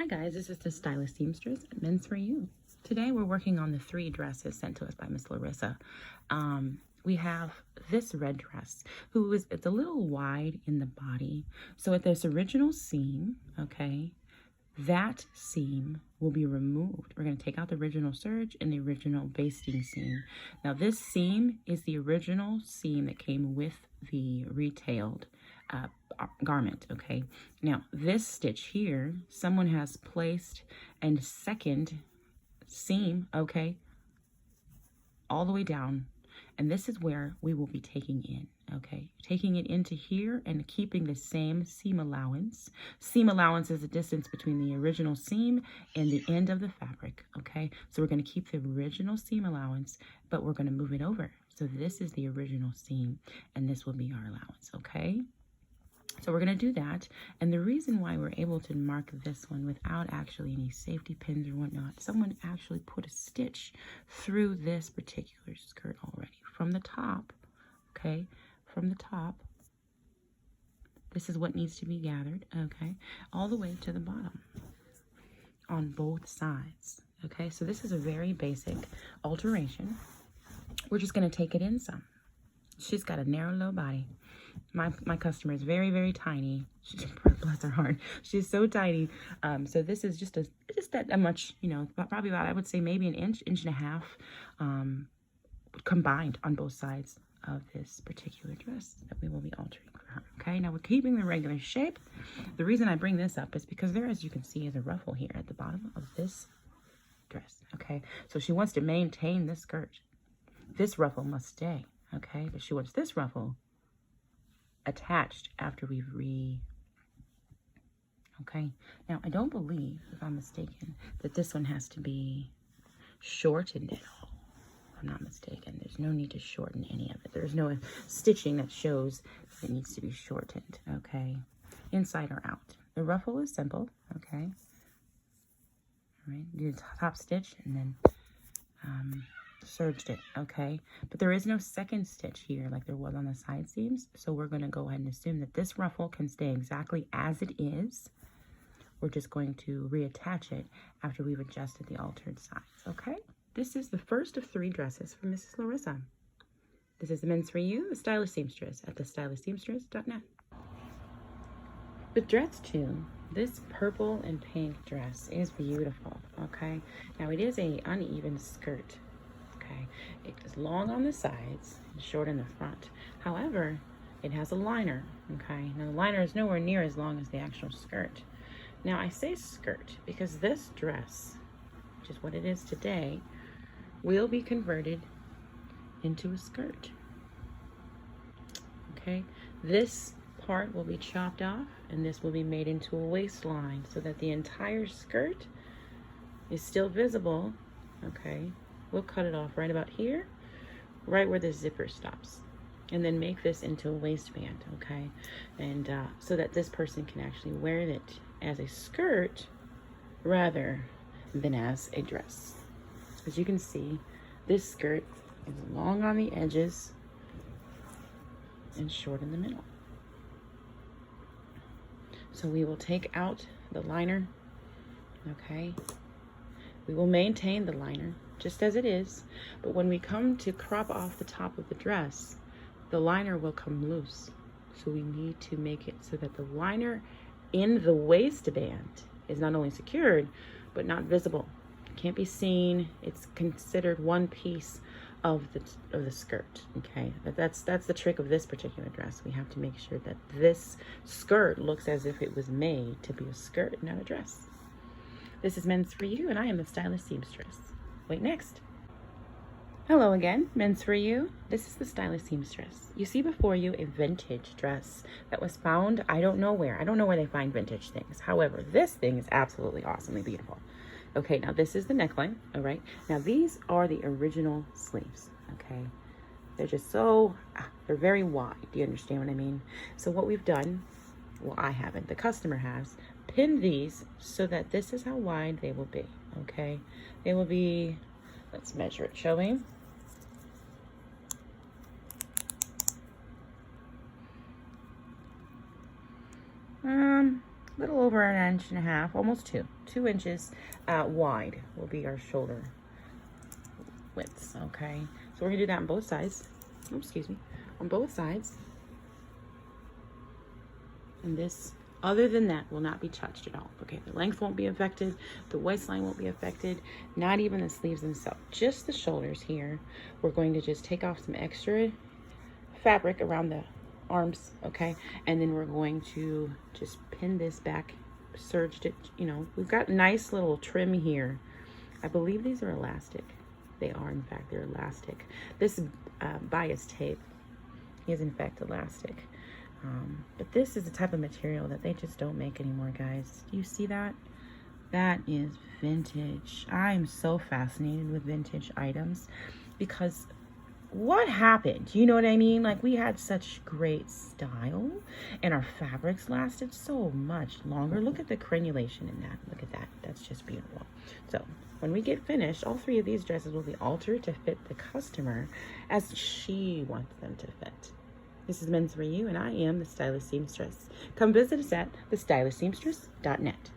Hi guys, this is the Stylist Seamstress at Men's For You. Today we're working on the 3 dresses sent to us by Miss Larissa. We have this red dress, it's a little wide in the body. So at this original seam, okay, that seam will be removed. We're going to take out the original serge and the original basting seam. Now this seam is the original seam that came with the retailed garment, okay? Now this stitch here, someone has placed a second seam, okay, all the way down, and this is where we will be taking in, okay, taking it into here and keeping the same seam allowance. Seam allowance is the distance between the original seam and the end of the fabric, okay? So we're going to keep the original seam allowance, but we're going to move it over. So this is the original seam and this will be our allowance, okay? So we're going to do that, and the reason why we're able to mark this one without actually any safety pins or whatnot, someone actually put a stitch through this particular skirt already from the top, okay, from the top. This is what needs to be gathered, okay, all the way to the bottom on both sides, okay. So this is a very basic alteration. We're just going to take it in some. She's got a narrow, low body. My customer is very, very tiny. Bless her heart. She's so tiny. So this is just that much, you know, probably about, I would say maybe an inch and a half combined on both sides of this particular dress that we will be altering for her. Okay, now we're keeping the regular shape. The reason I bring this up is because there, as you can see, is a ruffle here at the bottom of this dress. Okay, so she wants to maintain this skirt. This ruffle must stay. Okay, but she wants this ruffle attached after we've okay. Now, I don't believe, if I'm mistaken, that this one has to be shortened at all. If I'm not mistaken, there's no need to shorten any of it. There's no stitching that shows it needs to be shortened, okay? Inside or out. The ruffle is simple, okay? All right, do the top stitch and then serged it, okay? But there is no second stitch here like there was on the side seams, so we're going to go ahead and assume that this ruffle can stay exactly as it is. We're just going to reattach it after we've adjusted the altered sides, okay? This is the first of 3 dresses from Mrs. Larissa. This is the Men's For You, the Stylist Seamstress at thestylistseamstress.net. With dress 2, this purple and pink dress is beautiful, okay? Now it is a uneven skirt. Okay, it is long on the sides and short in the front. However, it has a liner, okay? Now the liner is nowhere near as long as the actual skirt. Now I say skirt because this dress, which is what it is today, will be converted into a skirt. Okay, this part will be chopped off and this will be made into a waistline so that the entire skirt is still visible, okay? We'll cut it off right about here, right where the zipper stops, and then make this into a waistband, okay? And so that this person can actually wear it as a skirt rather than as a dress. As you can see, this skirt is long on the edges and short in the middle. So we will take out the liner, okay? We will maintain the liner just as it is, but when we come to crop off the top of the dress, the liner will come loose. So we need to make it so that the liner in the waistband is not only secured, but not visible. It can't be seen. It's considered one piece of the skirt, okay? That's the trick of this particular dress. We have to make sure that this skirt looks as if it was made to be a skirt, not a dress. This is Men's For You, and I am the Stylist Seamstress. Wait, next. Hello again, Men's For You. This is the Stylist Seamstress. You see before you a vintage dress that was found, I don't know where. I don't know where they find vintage things. However, this thing is absolutely awesomely beautiful. Okay, now this is the neckline, all right? Now these are the original sleeves, okay? They're just so, they're very wide. Do you understand what I mean? So what we've done, well, I haven't, the customer has, pinned these so that this is how wide they will be, okay? They will be, let's measure it, shall we? Little over 1.5 inches, almost 2 inches wide will be our shoulder widths, okay? So we're gonna do that on both sides. Oh, excuse me, on both sides. And this, other than that, will not be touched at all, okay? The length won't be affected, the waistline won't be affected, not even the sleeves themselves, just the shoulders here. We're going to just take off some extra fabric around the arms, okay? And then we're going to just pin this back, serged it, you know, we've got nice little trim here. I believe these are elastic. They are, in fact, they're elastic. This bias tape is, in fact, elastic. But this is the type of material that they just don't make anymore, guys. Do you see that? That is vintage. I'm so fascinated with vintage items because what happened? You know what I mean? Like, we had such great style and our fabrics lasted so much longer. Look at the crenulation in that. Look at that. That's just beautiful. So when we get finished, all 3 of these dresses will be altered to fit the customer as she wants them to fit. This is Men's For You, and I am the Stylish Seamstress. Come visit us at thestylishseamstress.net.